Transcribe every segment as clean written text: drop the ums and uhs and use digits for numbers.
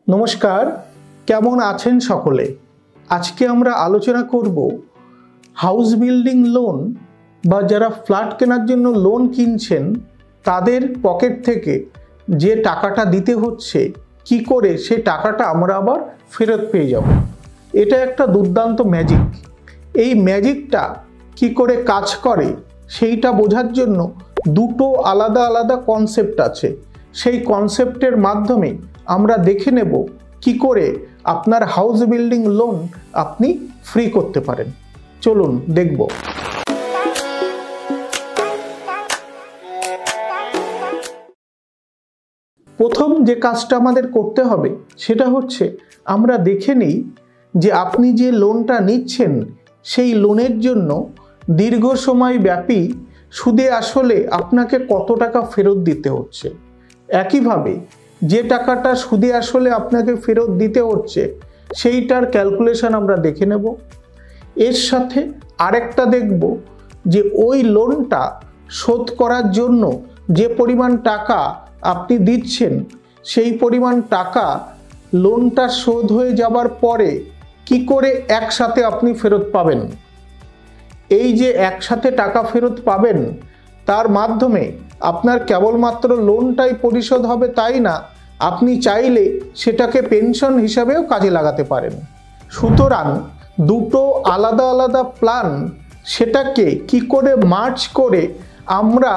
নমস্কার, কেমন আছেন সকলে? আজকে আমরা আলোচনা করব হাউস বিল্ডিং লোন বা যারা ফ্ল্যাট কেনার জন্য লোন কিনছেন তাদের পকেট থেকে যে টাকাটা দিতে হচ্ছে কি করে সে টাকাটা আমরা আবার ফেরত পেয়ে যাব। এটা একটা দুর্দান্ত ম্যাজিক। এই ম্যাজিকটা কি করে কাজ করে সেইটা বোঝার জন্য দুটো আলাদা আলাদা কনসেপ্ট আছে। সেই কনসেপ্টের মাধ্যমে আমরা দেখে নেব কি করে আপনার হাউস বিল্ডিং লোন আপনি ফ্রি করতে পারেন। চলুন দেখব। প্রথম যে কাজটা আমাদের করতে হবে সেটা হচ্ছে আমরা দেখে নিই যে আপনি যে লোনটা নিচ্ছেন সেই লোনের জন্য দীর্ঘ সময় ব্যাপী সুদে আসলে আপনাকে কত টাকা ফেরত দিতে হচ্ছে। একইভাবে যে টাকাটা সুদে আসলে আপনাকে ফেরত দিতে হচ্ছে সেইটার ক্যালকুলেশন আমরা দেখে নেব। এর সাথে আরেকটা দেখব যে ওই লোনটা শোধ করার জন্য যে পরিমাণ টাকা আপনি দিচ্ছেন সেই পরিমাণ টাকা লোনটা শোধ হয়ে যাবার পরে কি করে একসাথে আপনি ফেরত পাবেন। এই যে একসাথে টাকা ফেরত পাবেন তার মাধ্যমে আপনার কেবলমাত্র লোনটাই পরিশোধ হবে তাই না, আপনি চাইলে সেটাকে পেনশন হিসাবেও কাজে লাগাতে পারেন। সুতরাং দুটো আলাদা আলাদা প্ল্যান, সেটাকে কি করে মার্জ করে আমরা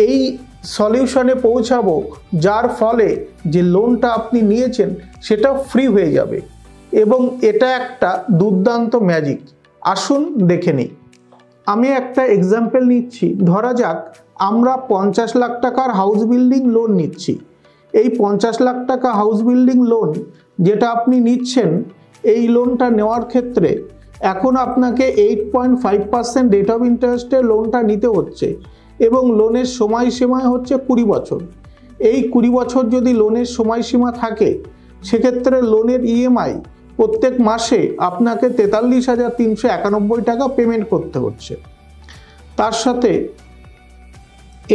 এই সলিউশনে পৌঁছাবো যার ফলে যে লোনটা আপনি নিয়েছেন সেটা ফ্রি হয়ে যাবে। এবং এটা একটা দুর্দান্ত ম্যাজিক। আসুন দেখে নিই। আমি একটা এক্সাম্পল নিচ্ছি। ধরা যাক আমরা 50 লাখ টাকার হাউস বিল্ডিং লোন নিচ্ছি। এই 50 লাখ টাকা হাউস বিল্ডিং লোন যেটা আপনি নিচ্ছেন, এই লোনটা নেওয়ার ক্ষেত্রে এখন আপনাকে 8.5% রেট অফ ইন্টারেস্টে লোনটা নিতে হচ্ছে এবং লোনের সময়সীমা হচ্ছে 20 বছর। এই 20 বছর যদি লোনের সময়সীমা থাকে সেক্ষেত্রে লোনের ইএমআই প্রত্যেক মাসে আপনাকে 43,391 টাকা পেমেন্ট করতে হচ্ছে। তার সাথে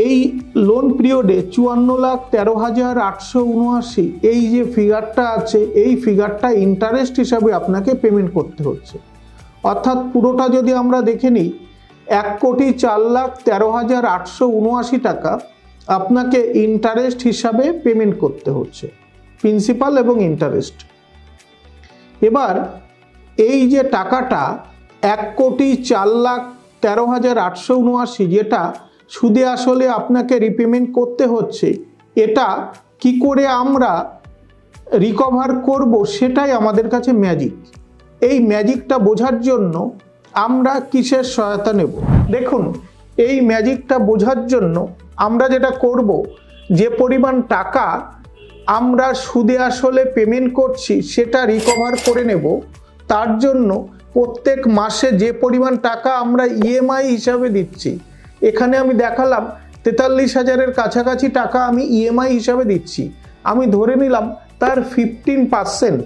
এই লোন পিরিয়ডে 54,13,879 এই যে ফিগারটা আছে এই ফিগারটা ইন্টারেস্ট হিসাবে আপনাকে পেমেন্ট করতে হচ্ছে। অর্থাৎ পুরোটা যদি আমরা দেখে নিই 1,04,13,879 টাকা আপনাকে ইন্টারেস্ট হিসাবে পেমেন্ট করতে হচ্ছে, প্রিন্সিপাল এবং ইন্টারেস্ট। এবার এই যে টাকাটা 1,04,13,879 যেটা সুদে আসলে আপনাকে রিপেমেন্ট করতে হচ্ছে, এটা কি করে আমরা রিকভার করব সেটাই আমাদের কাছে ম্যাজিক। এই ম্যাজিকটা বোঝার জন্য আমরা কিসের সহায়তা নেব? দেখুন, এই ম্যাজিকটা বোঝার জন্য আমরা যেটা করব, যে পরিমাণ টাকা আমরা সুদে আসলে পেমেন্ট করছি সেটা রিকভার করে নেব। তার জন্য প্রত্যেক মাসে যে পরিমাণ টাকা আমরা ইএমআই হিসাবে দিচ্ছি, এখানে আমি দেখালাম 43,000-এর কাছাকাছি টাকা আমি ইএমআই হিসাবে দিচ্ছি। আমি ধরে নিলাম তার 15%,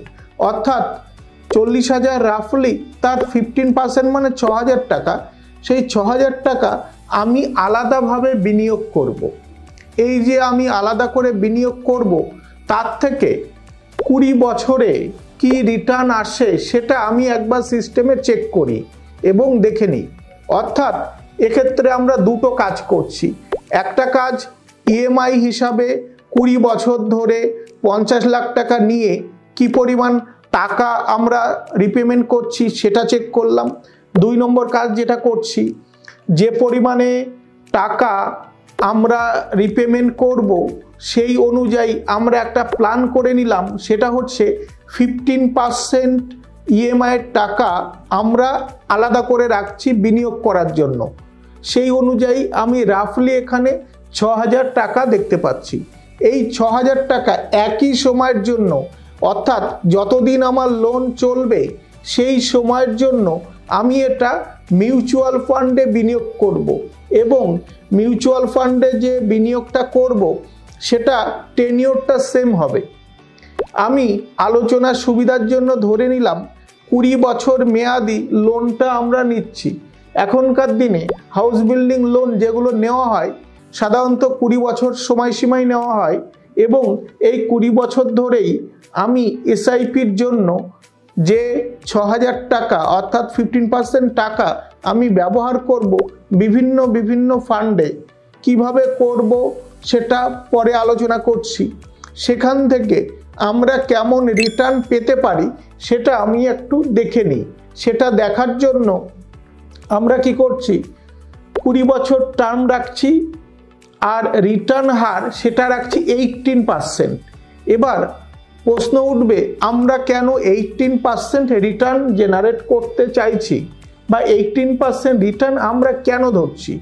অর্থাৎ 40,000 রাফলি তার 15% মানে 6,000 টাকা। সেই 6,000 টাকা আমি আলাদাভাবে বিনিয়োগ করব। এই যে আমি আলাদা করে বিনিয়োগ করব, তার থেকে 20 বছরে কি রিটার্ন আসে সেটা আমি একবার সিস্টেমে চেক করি এবং দেখে নিই। অর্থাৎ এক্ষেত্রে আমরা দুটো কাজ করছি। একটা কাজ ইএমআই হিসাবে 20 বছর ধরে 50 লাখ টাকা নিয়ে কি পরিমাণ টাকা আমরা রিপেমেন্ট করছি সেটা চেক করলাম। 2 নম্বর কাজ যেটা করছি, যে পরিমাণে টাকা আমরা রিপেমেন্ট করব সেই অনুযায়ী আমরা একটা প্ল্যান করে নিলাম। সেটা হচ্ছে 15% ইএমআইয়ের টাকা আমরা আলাদা করে রাখছি বিনিয়োগ করার জন্য। সেই অনুযায়ী আমি রাফলি এখানে 6,000 টাকা দেখতে পাচ্ছি। এই 6,000 টাকা একই সময়ের জন্য, অর্থাৎ যতদিন আমার লোন চলবে সেই সময়ের জন্য আমি এটা মিউচুয়াল ফান্ডে বিনিয়োগ করব এবং মিউচুয়াল ফান্ডে যে বিনিয়োগটা করব সেটা টেনিওরটা সেম হবে। আমি আলোচনার সুবিধার জন্য ধরে নিলাম 20 বছর মেয়াদি লোনটা আমরা নিচ্ছি। এখনকার দিনে হাউস বিল্ডিং লোন যেগুলো নেওয়া হয় সাধারণত 20 বছর সময়সীমায় নেওয়া হয়, এবং এই 20 বছর ধরেই আমি এসআইপির জন্য যে 6000 টাকা অর্থাৎ 15% টাকা আমি ব্যবহার করব বিভিন্ন ফান্ডে, কিভাবে করব সেটা পরে আলোচনা করছি। সেখান থেকে আমরা কেমন রিটার্ন পেতে পারি সেটা আমি একটু দেখে নিই। সেটা দেখার জন্য আমরা কি করছি, 20 বছর টার্ম রাখছি আর রিটার্ন হার সেটা রাখছি 18%। এবার প্রশ্ন উঠবে, আমরা কেন 18% রিটার্ন জেনারেট করতে চাইছি বা 18% রিটার্ন আমরা কেন ধরছি?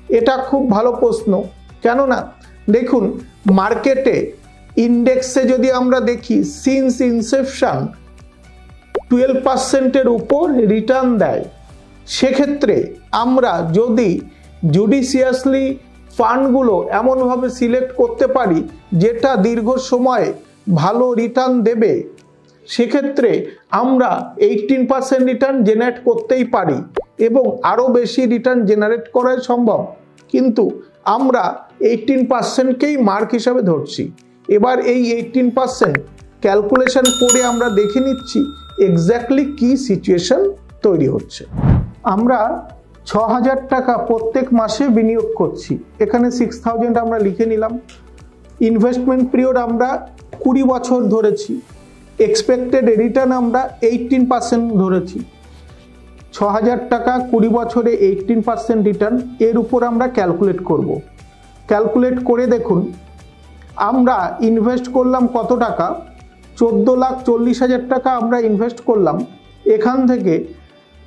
এটা খুব ভালো প্রশ্ন। কেননা দেখুন, মার্কেটে ইন্ডেক্সে যদি আমরা দেখি সিন্স ইনসেপশন 12%-এর উপর রিটার্ন দেয়। সেক্ষেত্রে আমরা যদি জুডিশিয়াসলি ফান্ডগুলো এমনভাবে সিলেক্ট করতে পারি যেটা দীর্ঘ সময়ে ভালো রিটার্ন দেবে, সেক্ষেত্রে আমরা 18% রিটার্ন জেনারেট করতেই পারি এবং আরও বেশি রিটার্ন জেনারেট করা সম্ভব। কিন্তু আমরা 18%কেই মার্ক হিসাবে ধরছি। এবার এই 18% ক্যালকুলেশন করে আমরা দেখে নিচ্ছি এক্স্যাক্টলি কি সিচুয়েশন তৈরি হচ্ছে। আমরা 6000 টাকা প্রত্যেক মাসে বিনিয়োগ করছি, এখানে 6000 আমরা লিখে নিলাম। ইনভেস্টমেন্ট পিরিয়ড আমরা 20 বছর ধরেছি, এক্সপেক্টেড রিটার্ন আমরা 18% ধরেছি। 6000 টাকা 20 বছরে 18% রিটার্ন, এর উপর আমরা ক্যালকুলেট করব। ক্যালকুলেট করে দেখুন, আমরা ইনভেস্ট করলাম কত টাকা, 14,40,000 টাকা আমরা ইনভেস্ট করলাম। এখান থেকে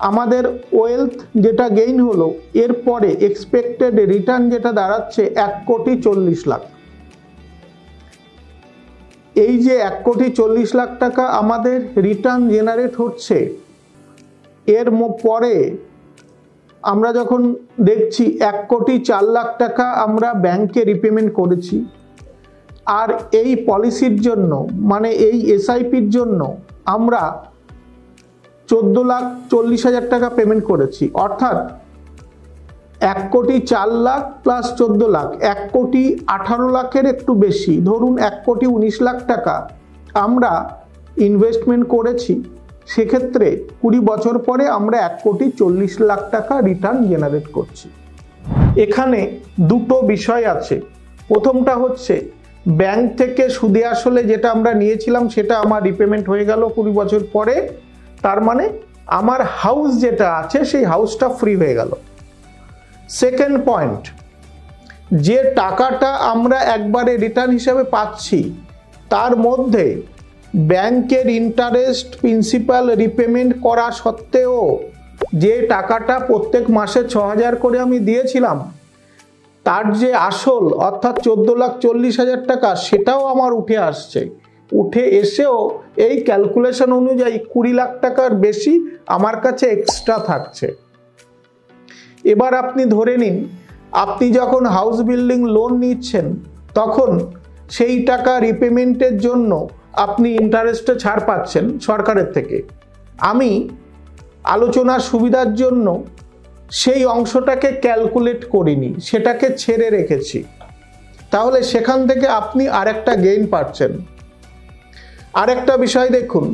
আমাদের ওয়েলথ যেটা গেইন হলো, এরপরে এক্সপেক্টেড রিটার্ন যেটা দাঁড়াচ্ছে 1,40,00,000। এই যে 1,40,00,000 টাকা আমাদের রিটার্ন জেনারেট হচ্ছে, এর পরে আমরা যখন দেখছি 1,04,00,000 টাকা আমরা ব্যাংকে রিপেমেন্ট করেছি, আর এই পলিসির জন্য মানে এই এসআইপির জন্য আমরা 14,40,000 টাকা পেমেন্ট করেছি। অর্থাৎ 1,04,00,000 প্লাস 14,00,000, 1,18,00,000-এর একটু বেশি, ধরুন 1,19,00,000 টাকা আমরা ইনভেস্টমেন্ট করেছি। সেক্ষেত্রে 20 বছর পরে আমরা 1,40,00,000 টাকা রিটার্ন জেনারেট করছি। এখানে দুটো বিষয় আছে। প্রথমটা হচ্ছে ব্যাংক থেকে সুদে আসলে যেটা আমরা নিয়েছিলাম সেটা আমার রিপেমেন্ট হয়ে গেল 20 বছর পরে, তার মানে আমার হাউস যেটা আছে সেই হাউসটা ফ্রি হয়ে গেল। সেকেন্ড পয়েন্ট, যে টাকাটা আমরা একবারে রিটার্ন হিসেবে পাচ্ছি তার মধ্যে ব্যাংকের ইন্টারেস্ট প্রিন্সিপাল রিপেমেন্ট করা সত্ত্বেও যে টাকাটা প্রত্যেক মাসে 6000 করে আমি দিয়েছিলাম, তার যে আসল অর্থাৎ 14,40,000 টাকা সেটাও আমার উঠে আসছে। উঠে এসেও এই ক্যালকুলেশন অনুযায়ী 20 লাখ টাকার বেশি আমার কাছে এক্সট্রা থাকছে। এবার আপনি ধরে নিন, আপনি যখন হাউস বিল্ডিং লোন নিচ্ছেন তখন সেই টাকা রিপেমেন্টের জন্য আপনি ইন্টারেস্টে ছাড় পাচ্ছেন সরকারের থেকে। আমি আলোচনার সুবিধার জন্য সেই অংশটাকে ক্যালকুলেট করিনি, সেটাকে ছেড়ে রেখেছি। তাহলে সেখান থেকে আপনি আরেকটা গেইন পাচ্ছেন। আরেকটা বিষয় দেখুন,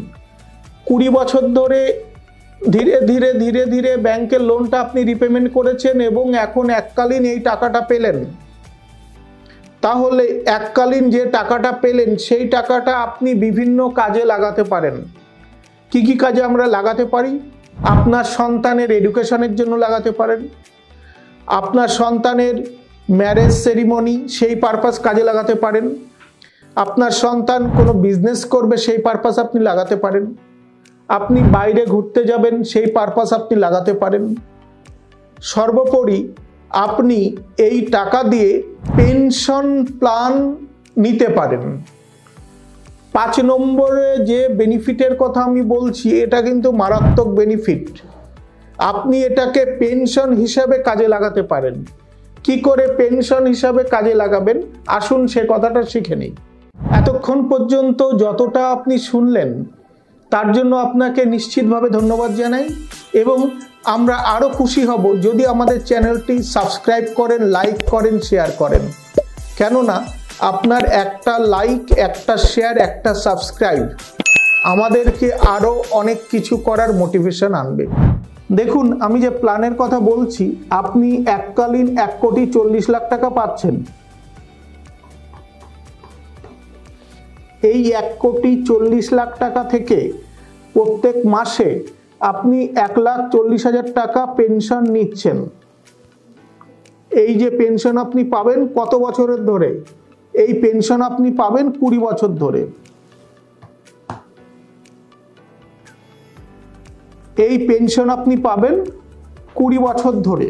20 বছর ধরে ধীরে ধীরে ধীরে ধীরে ব্যাংকের লোনটা আপনি রিপেমেন্ট করেছেন এবং এখন এককালীন এই টাকাটা পেলেন। তাহলে এককালীন যে টাকাটা পেলেন সেই টাকাটা আপনি বিভিন্ন কাজে লাগাতে পারেন। কি কি কাজে আমরা লাগাতে পারি? আপনার সন্তানের এডুকেশনের জন্য লাগাতে পারেন, আপনার সন্তানের ম্যারেজ সেরিমনি সেই পারপাস কাজে লাগাতে পারেন, আপনার সন্তান কোনো বিজনেস করবে সেই পারপাস আপনি লাগাতে পারেন, আপনি বাইরে ঘুরতে যাবেন সেই পারপাস আপনি লাগাতে পারেন। সর্বোপরি আপনি এই টাকা দিয়ে পেনশন প্ল্যান নিতে পারেন। 5 নম্বরে যে বেনিফিটের কথা আমি বলছি এটা কিন্তু মারাত্মক বেনিফিট। আপনি এটাকে পেনশন হিসাবে কাজে লাগাতে পারেন। কি করে পেনশন হিসাবে কাজে লাগাবেন আসুন সে কথাটা শিখে নিই। এতক্ষণ পর্যন্ত যতটা আপনি শুনলেন তার জন্য আপনাকে নিশ্চিতভাবে ধন্যবাদ জানাই এবং আমরা আরও খুশি হব যদি আমাদের চ্যানেলটি সাবস্ক্রাইব করেন, লাইক করেন, শেয়ার করেন। কেননা আপনার একটা লাইক, একটা শেয়ার, একটা সাবস্ক্রাইব আমাদেরকে আরো অনেক কিছু করার মোটিভেশন আনবে। দেখুন, আমি যে প্ল্যানের কথা বলছি, আপনি এককালীন 1,40,00,000 টাকা পাচ্ছেন। এই 1,40,00,000 টাকা থেকে প্রত্যেক মাসে আপনি 1,40,000 টাকা পেনশন নিচ্ছেন। এই যে পেনশন আপনি পাবেন কত বছরের ধরে? এই পেনশন আপনি পাবেন 20 বছর ধরে। এই পেনশন আপনি পাবেন 20 বছর ধরে।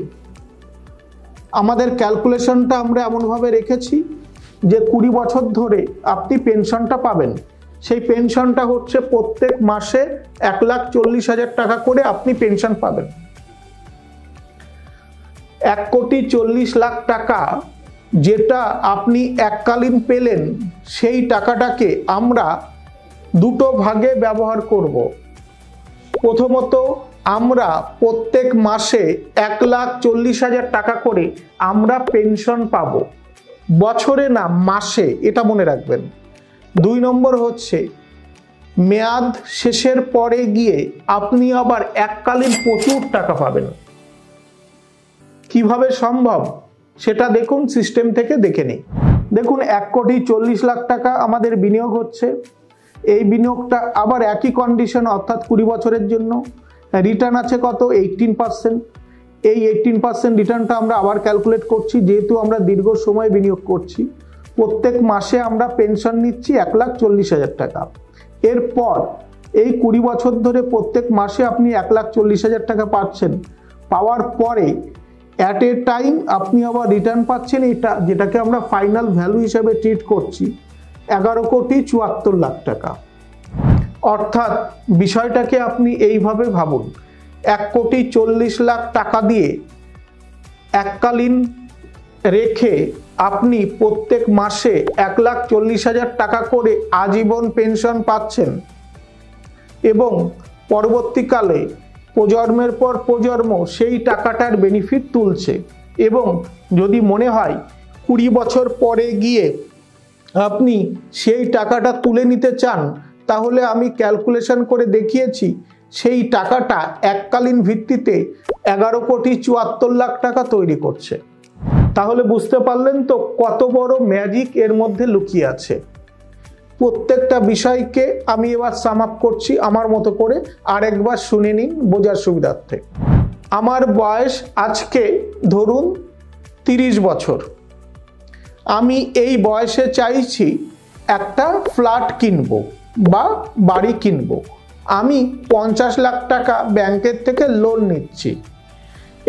আমাদের ক্যালকুলেশনটা আমরা এমনভাবে রেখেছি যে 20 বছর ধরে আপনি পেনশনটা পাবেন। সেই পেনশনটা হচ্ছে প্রত্যেক মাসে 1,40,000 টাকা করে আপনি পেনশন পাবেন। 1,40,00,000 টাকা যেটা আপনি এককালীন পেলেন, সেই টাকাটাকে আমরা দুটো ভাগে ব্যবহার করব। প্রথমত, আমরা প্রত্যেক মাসে 1,40,000 টাকা করে আমরা পেনশন পাব, বছরে না মাসে, এটা মনে রাখবেন। 2 নম্বর হচ্ছে, মেয়াদ শেষের পরে গিয়ে আপনি আবার এককালীন প্রচুর টাকা পাবেন। কিভাবে সম্ভব সেটা দেখুন, সিস্টেম থেকে দেখে নিই। দেখুন, 1,40,00,000 টাকা আমাদের বিনিয়োগ হচ্ছে। এই বিনিয়োগটা আবার একই কন্ডিশন, অর্থাৎ 20 বছরের জন্য। রিটার্ন আছে কত? 18%। এই 18% রিটার্নটা আমরা আবার ক্যালকুলেট করছি, যেহেতু আমরা দীর্ঘ সময় বিনিয়োগ করছি। প্রত্যেক মাসে আমরা পেনশন নিচ্ছি 1,40,000 টাকা। এরপর এই 20 বছর ধরে প্রত্যেক মাসে আপনি 1,40,000 টাকা পাচ্ছেন। পাওয়ার পরে অ্যাট এ টাইম আপনি আবার রিটার্ন পাচ্ছেন, এটা যেটাকে আমরা ফাইনাল ভ্যালু হিসেবে ট্রিট করছি, 11,74,00,000 টাকা। অর্থাৎ বিষয়টাকে আপনি এইভাবে ভাবুন, 1,40,00,000 টাকা দিয়ে এককালীন রেখে আপনি প্রত্যেক মাসে 1,40,000 টাকা করে আজীবন পেনশন পাচ্ছেন এবং পরবর্তীকালে প্রজন্মের পর প্রজন্ম সেই টাকাটার বেনিফিট তুলছে। এবং যদি মনে হয় 20 বছর পরে গিয়ে আপনি সেই টাকাটা তুলে নিতে চান, তাহলে আমি ক্যালকুলেশন করে দেখিয়েছি সেই টাকাটা এককালীন ভিত্তিতে 11,74,00,000 টাকা তৈরি করছে। তাহলে বুঝতে পারলেন তো কত বড় ম্যাজিক এর মধ্যে লুকিয়ে আছে। প্রত্যেকটা বিষয়কে আমি এবার সাম আপ করছি আমার মতো করে, আরেকবার শুনে নিন বোঝার সুবিধার্থে। আমার বয়স আজকে ধরুন 30 বছর। আমি এই বয়সে চাইছি একটা ফ্ল্যাট কিনবো বা বাড়ি কিনবো। আমি 50 লাখ টাকা ব্যাংকের থেকে লোন নিচ্ছি।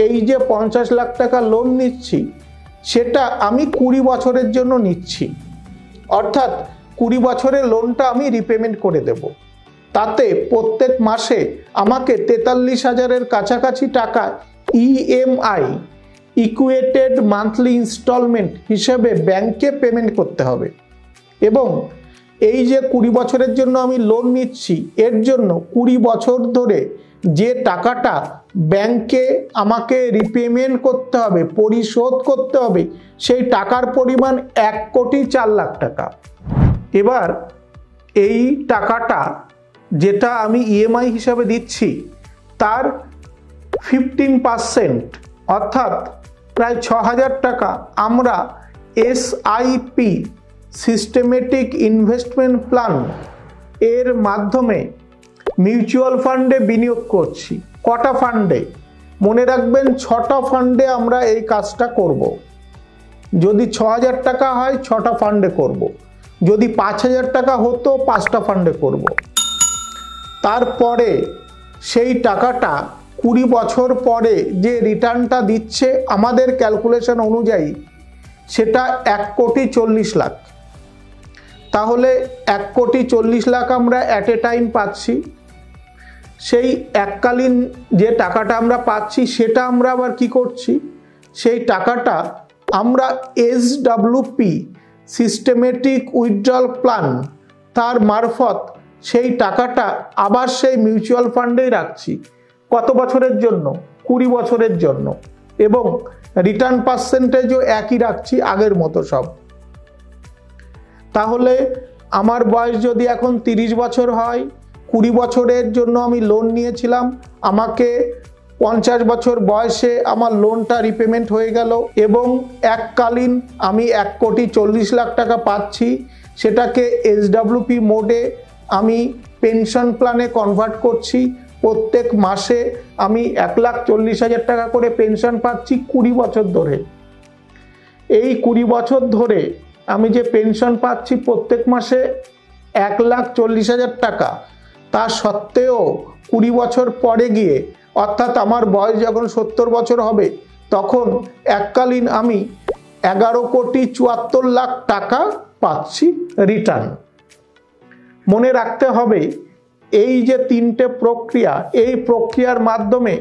এই যে 50 লাখ টাকা লোন নিচ্ছি, সেটা আমি 20 বছরের জন্য নিচ্ছি। অর্থাৎ 20 বছরের লোনটা আমি রিপেমেন্ট করে দেব। তাতে প্রত্যেক মাসে আমাকে 43,000-এর কাছাকাছি টাকা ইএমআই, ইকুয়েটেড মান্থলি ইনস্টলমেন্ট হিসেবে ব্যাংকে পেমেন্ট করতে হবে। এবং এই যে 20 বছরের জন্য আমি লোন নিচ্ছি, এর জন্য 20 বছর ধরে যে টাকাটা ব্যাংকে আমাকে রিপেমেন্ট করতে হবে, পরিশোধ করতে হবে, সেই টাকার পরিমাণ 1,04,00,000 টাকা। এবার এই টাকাটা যেটা আমি ইএমআই হিসাবে দিচ্ছি, তার 15% অর্থাৎ প্রায় 6,000 টাকা আমরা এসআইপি, সিস্টেমেটিক ইনভেস্টমেন্ট প্ল্যান এর মাধ্যমে মিউচুয়াল ফান্ডে বিনিয়োগ করছি। কটা ফান্ডে? মনে রাখবেন, 6টা ফান্ডে আমরা এই কাজটা করব। যদি 6,000 টাকা হয় 6টা ফান্ডে করব। যদি 5,000 টাকা হতো 5টা ফান্ডে করব। তারপরে সেই টাকাটা 20 বছর পরে যে রিটার্নটা দিচ্ছে আমাদের ক্যালকুলেশন অনুযায়ী, সেটা 1,40,00,000। তাহলে 1,40,00,000 আমরা অ্যাট এ টাইম পাচ্ছি। সেই এককালীন যে টাকাটা আমরা পাচ্ছি, সেটা আমরা আবার কি করছি, সেই টাকাটা আমরা এসডব্লিউপি, সিস্টেমেটিক উইথড্রল প্ল্যান, তার মারফত সেই টাকাটা আবার সেই মিউচুয়াল ফান্ডেই রাখছি। কত বছরের জন্য? 20 বছরের জন্য। এবং রিটার্ন পার্সেন্টেজও একই রাখছি, আগের মতো সব। তাহলে আমার বয়স যদি এখন 30 বছর হয়, 20 বছরের জন্য আমি লোন নিয়েছিলাম, আমাকে 50 বছর বয়সে আমার লোনটা রিপেমেন্ট হয়ে গেল এবং এককালীন আমি 1,40,00,000 টাকা পাচ্ছি। সেটাকে SWP মোডে আমি পেনশন প্ল্যানে কনভার্ট করছি। প্রত্যেক মাসে আমি 1,40,000 টাকা করে পেনশন পাচ্ছি 20 বছর ধরে। এই 20 বছর ধরে আমি যে পেনশন পাচ্ছি প্রত্যেক মাসে 1,40,000 টাকা, তা সত্ত্বেও 20 বছর পরে গিয়ে, অর্থাৎ আমার বয়স যখন 70 বছর হবে, তখন এককালীন আমি 11,74,00,000 টাকা পাচ্ছি রিটার্ন। মনে রাখতে হবে এই যে 3টে প্রক্রিয়া, এই প্রক্রিয়ার মাধ্যমে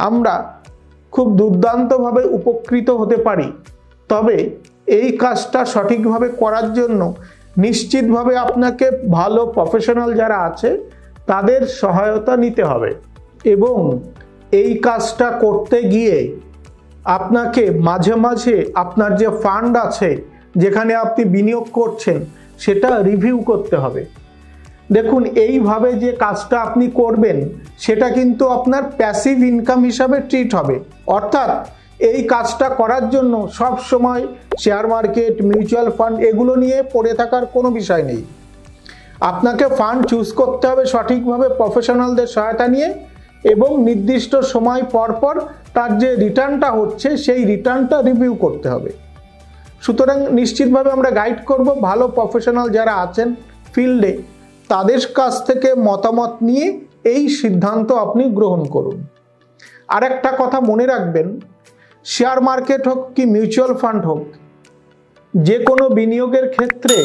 আমরা খুব দুর্দান্তভাবে উপকৃত হতে পারি। তবে এই কাজটা সঠিকভাবে করার জন্য নিশ্চিতভাবে আপনাকে ভালো প্রফেশনাল যারা আছে তাদের সহায়তা নিতে হবে এবং এই কাজটা করতে গিয়ে আপনাকে মাঝে মাঝে আপনার যে ফান্ড আছে যেখানে আপনি বিনিয়োগ করছেন সেটা রিভিউ করতে হবে। দেখুন, এইভাবে যে কাজটা আপনি করবেন সেটা কিন্তু আপনার প্যাসিভ ইনকাম হিসাবে ট্রিট হবে। অর্থাৎ এই কাজটা করার জন্য সব সময় শেয়ার মার্কেট, মিউচুয়াল ফান্ড এগুলো নিয়ে পড়ে থাকার কোনো বিষয় নেই। আপনাকে ফান্ড চুজ করতে হবে সঠিকভাবে প্রফেশনালদের সহায়তা নিয়ে এবং নির্দিষ্ট সময় পর পর তার যে রিটার্নটা হচ্ছে সেই রিটার্নটা রিভিউ করতে হবে। সুতরাং নিশ্চিতভাবে আমরা গাইড করব ভালো প্রফেশনাল যারা আছেন ফিল্ডে, তাদের কাছ থেকে মতামত নিয়ে এই সিদ্ধান্ত আপনি গ্রহণ করুন। আরেকটা কথা মনে রাখবেন, শেয়ার মার্কেট হোক কি মিউচুয়াল ফান্ড হোক, যে কোনো বিনিয়োগের ক্ষেত্রে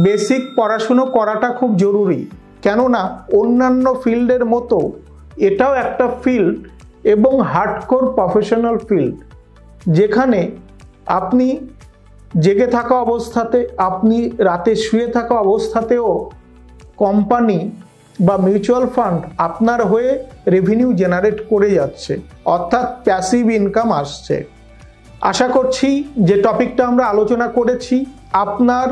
বেসিক পড়াশুনো করাটা খুব জরুরি। কেননা অন্যান্য ফিল্ডের মতো এটাও একটা ফিল্ড এবং হার্ডকোর প্রফেশনাল ফিল্ড, যেখানে আপনি জেগে থাকা অবস্থাতে, আপনি রাতে শুয়ে থাকা অবস্থাতেও কোম্পানি বা মিউচুয়াল ফান্ড আপনার হয়ে রেভিনিউ জেনারেট করে যাচ্ছে, অর্থাৎ প্যাসিভ ইনকাম আসছে। আশা করছি যে টপিকটা আমরা আলোচনা করেছি আপনার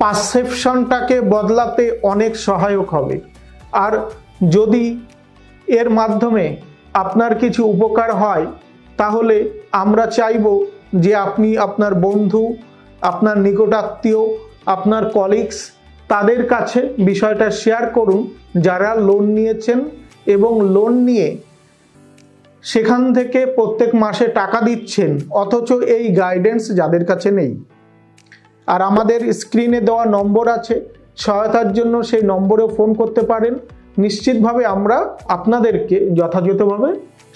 পারসেপশনটাকে বদলাতে অনেক সহায়ক হবে। আর যদি এর মাধ্যমে আপনার কিছু উপকার হয় তাহলে আমরা চাইব যে আপনি আপনার বন্ধু, আপনার নিকটাত্মীয়, আপনার কলিগস তাদের কাছে বিষয়টা শেয়ার করুন যারা লোন নিয়েছেন এবং লোন নিয়ে সেখান থেকে প্রত্যেক মাসে টাকা দিচ্ছেন, অথচ এই গাইডেন্স যাদের কাছে নেই। আর আমাদের স্ক্রিনে দেওয়া নম্বর আছে, সহায়তার জন্য সেই নম্বরে ফোন করতে পারেন। নিশ্চিতভাবে আমরা আপনাদেরকে যথাযথভাবে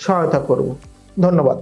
সহায়তা করব। ধন্যবাদ।